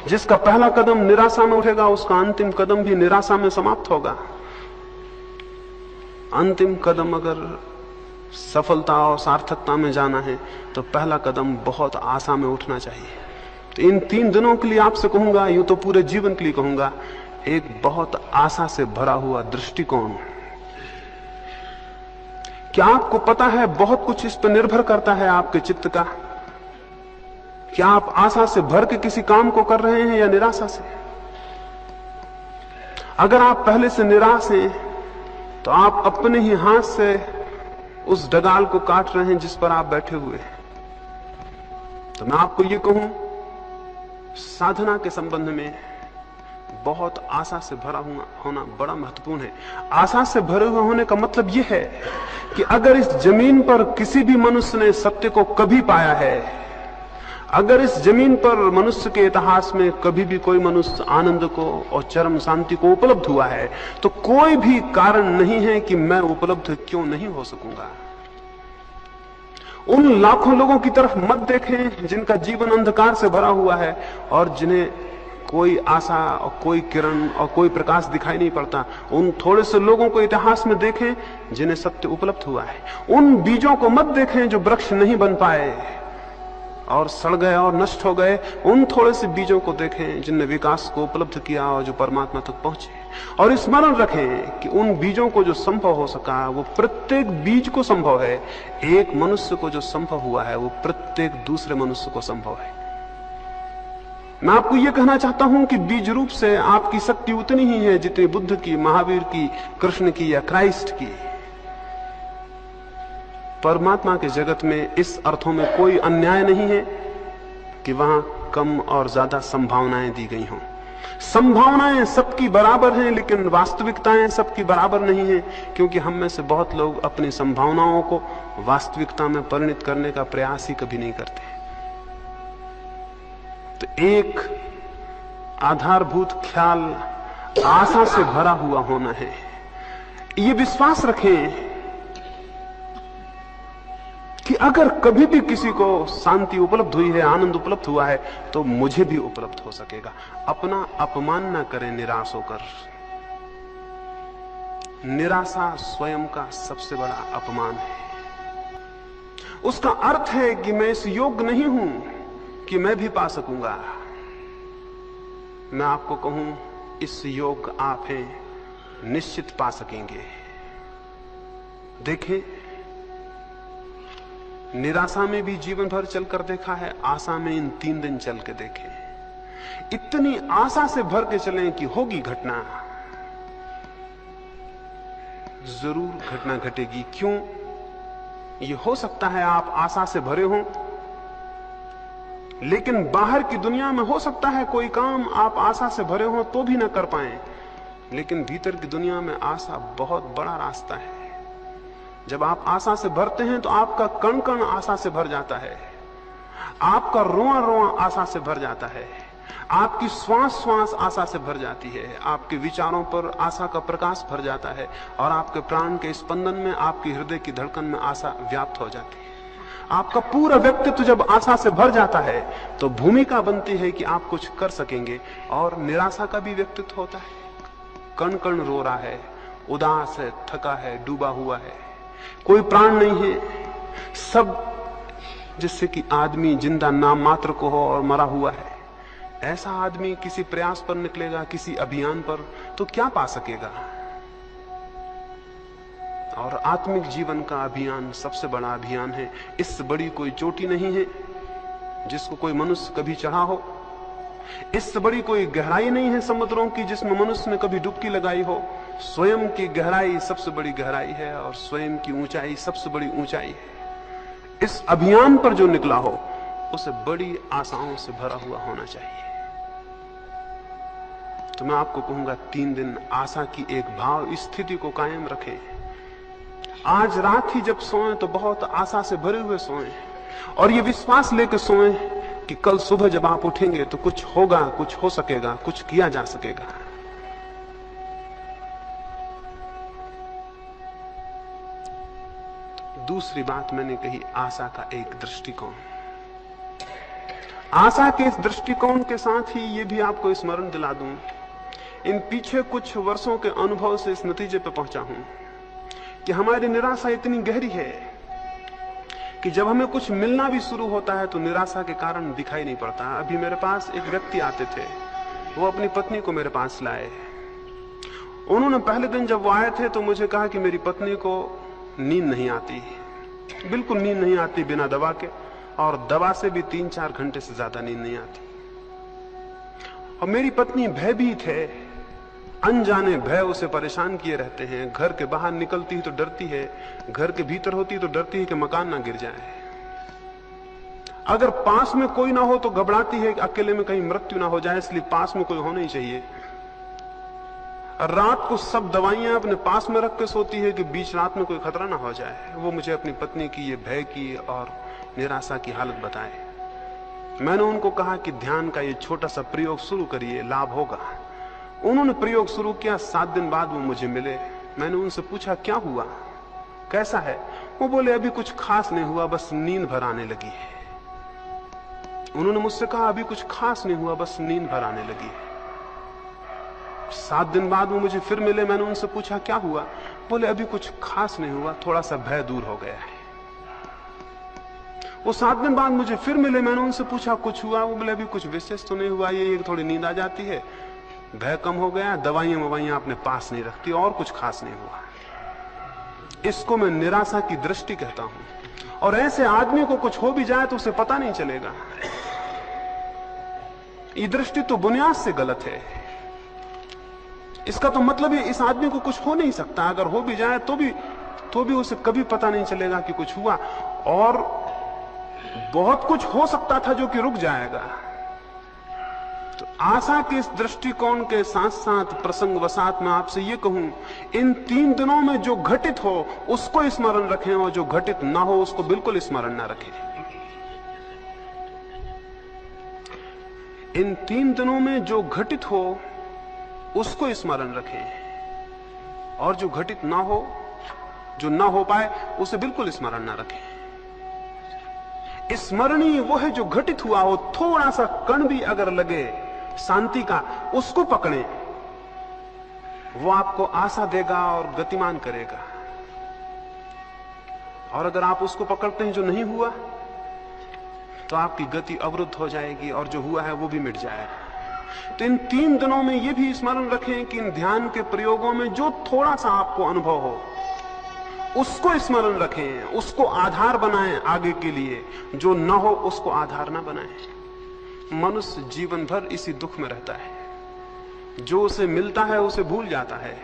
जिसका पहला कदम निराशा में उठेगा, उसका अंतिम कदम भी निराशा में समाप्त होगा। अंतिम कदम अगर सफलता और सार्थकता में जाना है तो पहला कदम बहुत आशा में उठना चाहिए। तो इन 3 दिनों के लिए आपसे कहूंगा, यूं तो पूरे जीवन के लिए कहूंगा, एक बहुत आशा से भरा हुआ दृष्टिकोण। क्या आपको पता है बहुत कुछ इस पर निर्भर करता है आपके चित्त का? क्या आप आशा से भर के किसी काम को कर रहे हैं या निराशा से? अगर आप पहले से निराश हैं तो आप अपने ही हाथ से उस डगाल को काट रहे हैं जिस पर आप बैठे हुए हैं। तो मैं आपको ये कहूं, साधना के संबंध में बहुत आशा से भरा हुआ होना बड़ा महत्वपूर्ण है। आशा से भरे हुए होने का मतलब यह है कि अगर इस जमीन पर किसी भी मनुष्य ने सत्य को कभी पाया है, अगर इस जमीन पर मनुष्य के इतिहास में कभी भी कोई मनुष्य आनंद को और चरम शांति को उपलब्ध हुआ है, तो कोई भी कारण नहीं है कि मैं उपलब्ध क्यों नहीं हो सकूंगा। उन लाखों लोगों की तरफ मत देखें जिनका जीवन अंधकार से भरा हुआ है और जिन्हें कोई आशा और कोई किरण और कोई प्रकाश दिखाई नहीं पड़ता। उन थोड़े से लोगों को इतिहास में देखें जिन्हें सत्य उपलब्ध हुआ है। उन बीजों को मत देखें जो वृक्ष नहीं बन पाए और सड़ गए और नष्ट हो गए। उन थोड़े से बीजों को देखें जिनने विकास को उपलब्ध किया और जो परमात्मा तक पहुंचे। और स्मरण रखें कि उन बीजों को जो संभव हो सका वो प्रत्येक बीज को संभव है। एक मनुष्य को जो संभव हुआ है वो प्रत्येक दूसरे मनुष्य को संभव है। मैं आपको यह कहना चाहता हूं कि बीज रूप से आपकी शक्ति उतनी ही है जितनी बुद्ध की, महावीर की, कृष्ण की या क्राइस्ट की। परमात्मा के जगत में इस अर्थों में कोई अन्याय नहीं है कि वहां कम और ज्यादा संभावनाएं दी गई हों। संभावनाएं सबकी बराबर हैं, लेकिन वास्तविकताएं सबकी बराबर नहीं है, क्योंकि हम में से बहुत लोग अपनी संभावनाओं को वास्तविकता में परिणत करने का प्रयास ही कभी नहीं करते। तो एक आधारभूत ख्याल आशा से भरा हुआ होना है। ये विश्वास रखें कि अगर कभी भी किसी को शांति उपलब्ध हुई है, आनंद उपलब्ध हुआ है, तो मुझे भी उपलब्ध हो सकेगा। अपना अपमान ना करें निराश होकर। निराशा स्वयं का सबसे बड़ा अपमान है। उसका अर्थ है कि मैं इस योग्य नहीं हूं कि मैं भी पा सकूंगा। मैं आपको कहूं, इस योग्य आप हैं, निश्चित पा सकेंगे। देखें, निराशा में भी जीवन भर चलकर देखा है, आशा में इन 3 दिन चल के देखें। इतनी आशा से भर के चलें कि होगी घटना, जरूर घटना घटेगी। क्यों? ये हो सकता है आप आशा से भरे हों, लेकिन बाहर की दुनिया में हो सकता है कोई काम आप आशा से भरे हों तो भी ना कर पाएं, लेकिन भीतर की दुनिया में आशा बहुत बड़ा रास्ता है। जब आप आशा से भरते हैं तो आपका कण कण आशा से भर जाता है, आपका रोआ रोआ आशा से भर जाता है, आपकी श्वास श्वास आशा से भर जाती है, आपके विचारों पर आशा का प्रकाश भर जाता है और आपके प्राण के स्पंदन में, आपकी हृदय की धड़कन में आशा व्याप्त हो जाती है। आपका पूरा व्यक्तित्व जब आशा से भर जाता है तो भूमिका बनती है कि आप कुछ कर सकेंगे। और निराशा का भी व्यक्तित्व होता है, कण कण रो रहा है, उदास है, थका है, डूबा हुआ है, कोई प्राण नहीं है, सब जिससे कि आदमी जिंदा नाम मात्र को हो और मरा हुआ है। ऐसा आदमी किसी प्रयास पर निकलेगा, किसी अभियान पर, तो क्या पा सकेगा? और आत्मिक जीवन का अभियान सबसे बड़ा अभियान है। इससे बड़ी कोई चोटी नहीं है जिसको कोई मनुष्य कभी चढ़ा हो। इससे बड़ी कोई गहराई नहीं है समुद्रों की जिसमें मनुष्य ने कभी डुबकी लगाई हो। स्वयं की गहराई सबसे बड़ी गहराई है और स्वयं की ऊंचाई सबसे बड़ी ऊंचाई है। इस अभियान पर जो निकला हो उसे बड़ी आशाओं से भरा हुआ होना चाहिए। तो मैं आपको कहूंगा, 3 दिन आशा की एक भाव स्थिति को कायम रखें। आज रात ही जब सोएं तो बहुत आशा से भरे हुए सोएं और ये विश्वास लेकर सोएं कि कल सुबह जब आप उठेंगे तो कुछ होगा, कुछ हो सकेगा, कुछ किया जा सकेगा। दूसरी बात मैंने कही, आशा का एक दृष्टिकोण। आशा के इस दृष्टिकोण के साथ ही ये भी आपको स्मरण दिला दूं, इन पीछे कुछ वर्षों के अनुभव से इस नतीजे पर पहुंचा हूं कि हमारी निराशा इतनी गहरी है कि जब हमें कुछ मिलना भी शुरू होता है तो निराशा के कारण दिखाई नहीं पड़ता। अभी मेरे पास एक व्यक्ति आते थे, वो अपनी पत्नी को मेरे पास लाए। उन्होंने पहले दिन जब वो आए थे तो मुझे कहा कि मेरी पत्नी को नींद नहीं आती, बिल्कुल नींद नहीं आती बिना दवा के, और दवा से भी 3-4 घंटे से ज्यादा नींद नहीं आती। और मेरी पत्नी भयभीत है, अनजाने भय उसे परेशान किए रहते हैं। घर के बाहर निकलती है तो डरती है, घर के भीतर होती है तो डरती है कि मकान ना गिर जाए। अगर पास में कोई ना हो तो घबराती है कि अकेले में कहीं मृत्यु ना हो जाए, इसलिए पास में कोई होना ही चाहिए। रात को सब दवाइयां अपने पास में रख के सोती है कि बीच रात में कोई खतरा ना हो जाए। वो मुझे अपनी पत्नी की ये भय की और निराशा की हालत बताए। मैंने उनको कहा कि ध्यान का ये छोटा सा प्रयोग शुरू करिए, लाभ होगा। उन्होंने प्रयोग शुरू किया। 7 दिन बाद वो मुझे मिले। मैंने उनसे पूछा क्या हुआ, कैसा है? वो बोले अभी कुछ खास नहीं हुआ, बस नींद भर आने लगी है। उन्होंने मुझसे कहा अभी कुछ खास नहीं हुआ, बस नींद भर आने लगी है। 7 दिन बाद वो मुझे फिर मिले। मैंने उनसे पूछा क्या हुआ? बोले अभी कुछ खास नहीं हुआ, थोड़ा सा भय दूर हो गया है। वो 7 दिन बाद मुझे फिर मिले। मैंने उनसे पूछा कुछ हुआ? वो बोले अभी कुछ विशेष तो नहीं हुआ, ये थोड़ी नींद आ जाती है, भय कम हो गया, दवाइयां अपने पास नहीं रखती, और कुछ खास नहीं हुआ। इसको मैं निराशा की दृष्टि कहता हूं। और ऐसे आदमी को कुछ हो भी जाए तो उसे पता नहीं चलेगा। ये दृष्टि तो बुनियाद से गलत है। इसका तो मतलब है इस आदमी को कुछ हो नहीं सकता, अगर हो भी जाए तो भी उसे कभी पता नहीं चलेगा कि कुछ हुआ। और बहुत कुछ हो सकता था जो कि रुक जाएगा। तो आशा के इस दृष्टिकोण के साथ साथ प्रसंगवशात मैं आपसे ये कहूं, इन 3 दिनों में जो घटित हो उसको स्मरण रखें, और जो घटित ना हो उसको बिल्कुल स्मरण ना रखें। इन 3 दिनों में जो घटित हो उसको स्मरण रखें, और जो घटित ना हो, जो ना हो पाए, उसे बिल्कुल स्मरण ना रखें। स्मरणीय वो है जो घटित हुआ हो। थोड़ा सा कण भी अगर लगे शांति का, उसको पकड़ें, वो आपको आशा देगा और गतिमान करेगा। और अगर आप उसको पकड़ते हैं जो नहीं हुआ, तो आपकी गति अवरुद्ध हो जाएगी और जो हुआ है वो भी मिट जाएगा। तो इन 3 दिनों में ये भी स्मरण रखें कि इन ध्यान के प्रयोगों में जो थोड़ा सा आपको अनुभव हो उसको स्मरण रखें, उसको आधार बनाएं आगे के लिए। जो न हो उसको आधार ना बनाएं। मनुष्य जीवन भर इसी दुख में रहता है। जो उसे मिलता है उसे भूल जाता है,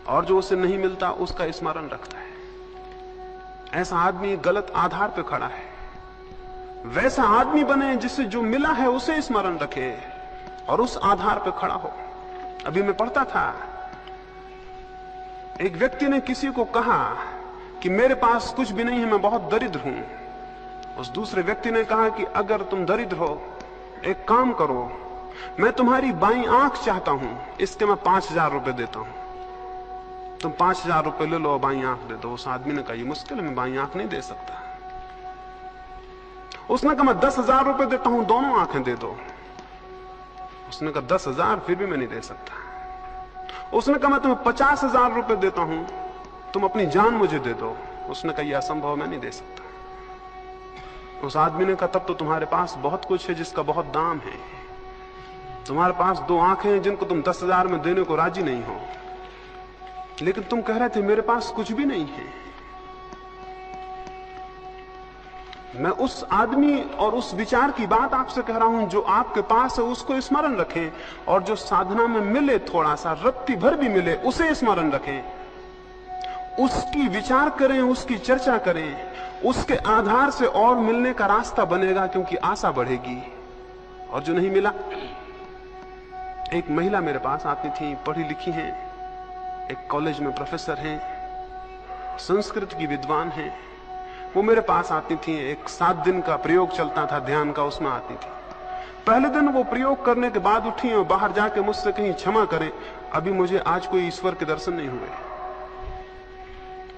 और जो उसे नहीं मिलता उसका स्मरण रखता है। ऐसा आदमी गलत आधार पर खड़ा है। वैसा आदमी बने जिससे जो मिला है उसे स्मरण रखे और उस आधार पर खड़ा हो। अभी मैं पढ़ता था, एक व्यक्ति ने किसी को कहा कि मेरे पास कुछ भी नहीं है, मैं बहुत दरिद्र हूं। उस दूसरे व्यक्ति ने कहा कि अगर तुम दरिद्र हो, एक काम करो, मैं तुम्हारी बाईं आंख चाहता हूं, इसके मैं 5000 रुपए देता हूं। तुम 5000 रुपए ले लो और बाईं आंख दे दो। उस आदमी ने कहा ये मुश्किल है, मैं बाईं आंख नहीं दे सकता। उसने कहा मैं 10,000 रुपए देता हूं, दोनों आंखें दे दो। उसने कहा 10,000 फिर भी मैं नहीं दे सकता। उसने कहा मैं तुम्हें 50,000 रुपए देता हूं, तुम अपनी जान मुझे दे दो। उसने कहा यह असंभव, मैं नहीं दे सकता। उस आदमी ने कहा तब तो तुम्हारे पास बहुत कुछ है जिसका बहुत दाम है। तुम्हारे पास 2 आंखें हैं जिनको तुम 10,000 में देने को राजी नहीं हो, लेकिन तुम कह रहे थे मेरे पास कुछ भी नहीं है। मैं उस आदमी और उस विचार की बात आपसे कह रहा हूं। जो आपके पास है उसको स्मरण रखें, और जो साधना में मिले थोड़ा सा, रत्ती भर भी मिले, उसे स्मरण रखें। उसकी विचार करें, उसकी चर्चा करें। उसके आधार से और मिलने का रास्ता बनेगा, क्योंकि आशा बढ़ेगी। और जो नहीं मिला, एक महिला मेरे पास आती थी, पढ़ी लिखी हैं, एक कॉलेज में प्रोफेसर हैं, संस्कृत की विद्वान हैं। वो मेरे पास आती थी। एक 7 दिन का प्रयोग चलता था ध्यान का, उसमें आती थी। पहले दिन वो प्रयोग करने के बाद उठी और बाहर जाके मुझसे कहीं क्षमा करें, अभी मुझे आज कोई ईश्वर के दर्शन नहीं हुए।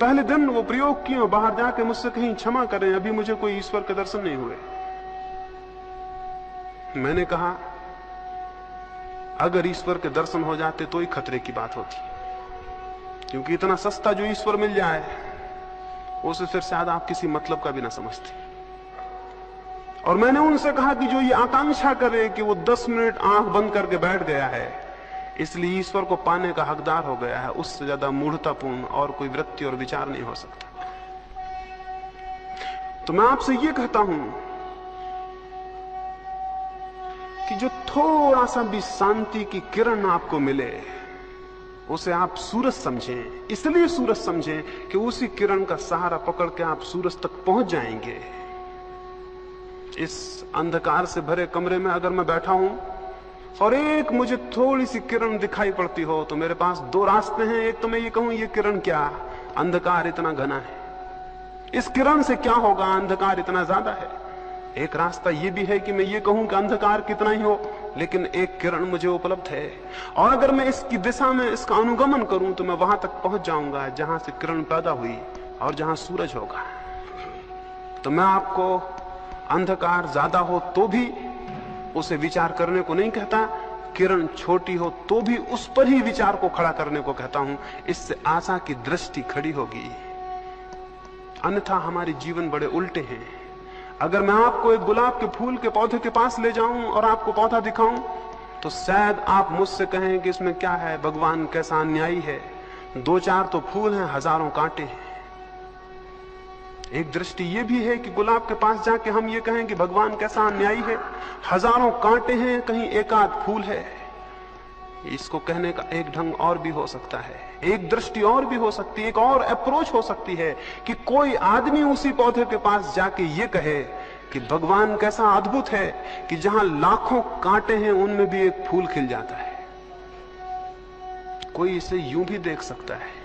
पहले दिन वो प्रयोग किए और बाहर जाके मुझसे कहीं क्षमा करें, अभी मुझे कोई ईश्वर के दर्शन नहीं हुए। मैंने कहा अगर ईश्वर के दर्शन हो जाते तो ही खतरे की बात होती, क्योंकि इतना सस्ता जो ईश्वर मिल जाए उसे फिर शायद आप किसी मतलब का भी ना समझते। और मैंने उनसे कहा कि जो ये आकांक्षा करे कि वो 10 मिनट आंख बंद करके बैठ गया है इसलिए ईश्वर को पाने का हकदार हो गया है, उससे ज्यादा मूढ़तापूर्ण और कोई वृत्ति और विचार नहीं हो सकता। तो मैं आपसे ये कहता हूं कि जो थोड़ा सा भी शांति की किरण आपको मिले उसे आप सूरज समझें, इसलिए सूरज समझें कि उसी किरण का सहारा पकड़ के आप सूरज तक पहुंच जाएंगे। इस अंधकार से भरे कमरे में अगर मैं बैठा हूं और एक मुझे थोड़ी सी किरण दिखाई पड़ती हो तो मेरे पास 2 रास्ते हैं। एक तो मैं ये कहूं ये किरण क्या, अंधकार इतना घना है, इस किरण से क्या होगा, अंधकार इतना ज्यादा है। एक रास्ता ये भी है कि मैं ये कहूं कि अंधकार कितना ही हो लेकिन एक किरण मुझे उपलब्ध है, और अगर मैं इसकी दिशा में इसका अनुगमन करूं तो मैं वहां तक पहुंच जाऊंगा जहां से किरण पैदा हुई और जहां सूरज होगा। तो मैं आपको अंधकार ज्यादा हो तो भी उसे विचार करने को नहीं कहता, किरण छोटी हो तो भी उस पर ही विचार को खड़ा करने को कहता हूं। इससे आशा की दृष्टि खड़ी होगी, अन्यथा हमारे जीवन बड़े उल्टे हैं। अगर मैं आपको एक गुलाब के फूल के पौधे के पास ले जाऊं और आपको पौधा दिखाऊं तो शायद आप मुझसे कहें कि इसमें क्या है, भगवान कैसा अन्यायी है, 2-4 तो फूल हैं, हजारों कांटे हैं। एक दृष्टि ये भी है कि गुलाब के पास जाके हम ये कहें कि भगवान कैसा अन्यायी है, हजारों कांटे हैं, कहीं एक आध फूल है। इसको कहने का एक ढंग और भी हो सकता है, एक दृष्टि और भी हो सकती है, एक और अप्रोच हो सकती है कि कोई आदमी उसी पौधे के पास जाके ये कहे कि भगवान कैसा अद्भुत है कि जहां लाखों कांटे हैं उनमें भी एक फूल खिल जाता है। कोई इसे यूं भी देख सकता है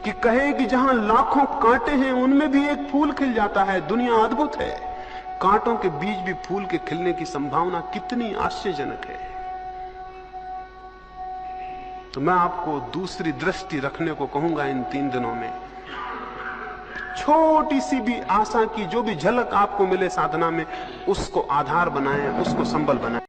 कि कहे कि जहां लाखों कांटे हैं उनमें भी एक फूल खिल जाता है, दुनिया अद्भुत है। कांटों के बीच भी फूल के खिलने की संभावना कितनी आश्चर्यजनक है। तो मैं आपको दूसरी दृष्टि रखने को कहूंगा इन 3 दिनों में। छोटी सी भी आशा की जो भी झलक आपको मिले साधना में, उसको आधार बनाएं, उसको संबल बनाएं।